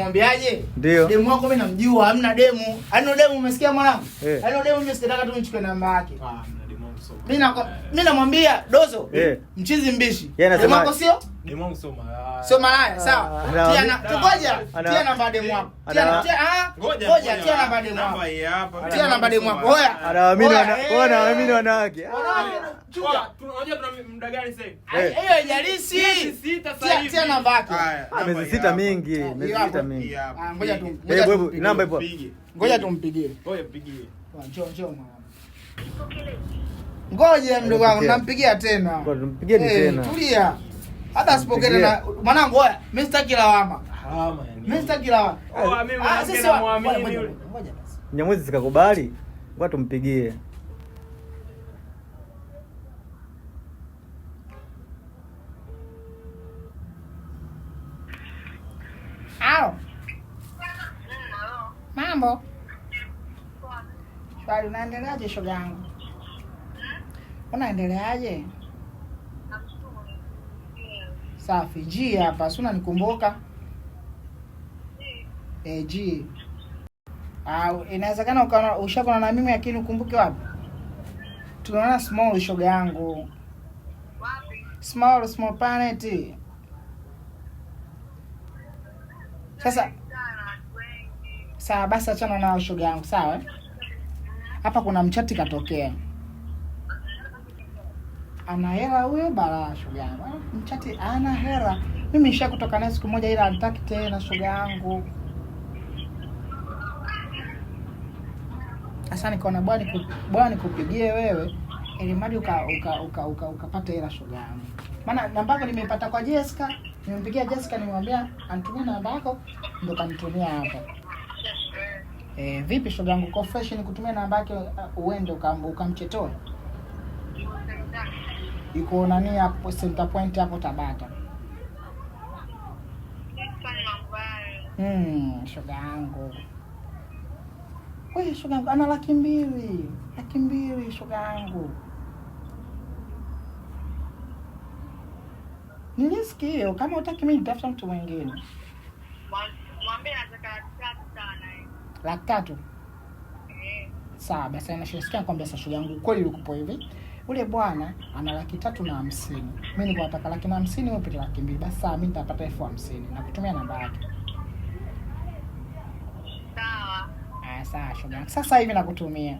nimwambiaje? Ndio. Demu wako mimi namjua, hamna demu. Yaani demu umesikia mwanangu? Yaani demu mimi sikataka tu nichukue namba yake. Mimi namwambia Dozo, mchizi mbishi. Demu wako sio? Demu wangu sio malaya. Sio malaya, sawa. Tia na ngoja, tia namba demu wako. Ngoja, tia namba demu wako. Tia namba demu wako. Hoya. Anaamini wanawake. Unajua tuna muda gani sasa? Hiyo haijalishi. Tia namba yake. Miezi 6 mingi, miezi 6 mingi. Ngoja tu. Namba ipo. Ngoja tumpigie. Ngoja mpigie. Njoo mwana. Ngoja mdogo wangu nampigia tena. Tumpigieni tena. Tulia. Hata asipokee na mwanangu hoya, mimi sitaki lawama. Lawama yani. Mimi sitaki lawama. Mimi namwamini yule. Ngoja basi. Nyamwezi sikakubali. Ngoja tumpigie. Hao. Mambo. Shwari, unaendeleaje shoga yangu? Unaendeleaje? Safi. G hapa, si unanikumbuka? G. Inawezekana ukaona ushakona na mimi lakini ukumbuke wapi? Tunaona small shoga yangu. Wapi? Small planet. Sasa sawa basi achana na shoga yangu, sawa? Hapa kuna mchati katokea. Ana hela huyo bala shoga yangu. Mchati ana hela. Mimi nisha kutoka naye siku moja ila anataki tena shoga yangu. Sasa nikaona bwana nikupigie wewe ili mradi ukapata hela shoga yangu. Maana namba yako nimeipata kwa Jessica. Nimempigia Jessica nimwambia anitumie namba yako ndo kanitumia hapa. Vipi shoga yangu, kwa fresh nikutumia namba yake uende ukamchetoe. Iko nani hapo center point hapo Tabata. Shoga yangu. Wewe shoga yangu ana 200,000. 200,000 shoga yangu. Nilisikia kama utaki mimi nitafuta mtu mwingine. Mwambie nataka 3 sana. 3? Sawa basi nashisikia kwamba sasa shoga yangu kweli ulikupo hivi. Ule bwana ana 350,000. Mimi niko nataka 150,000 wewe pita 200,000. Basi mimi nitapata 50,000 na kutumia namba yake. Sawa. Sawa shoga yangu. Sasa hivi nakutumia.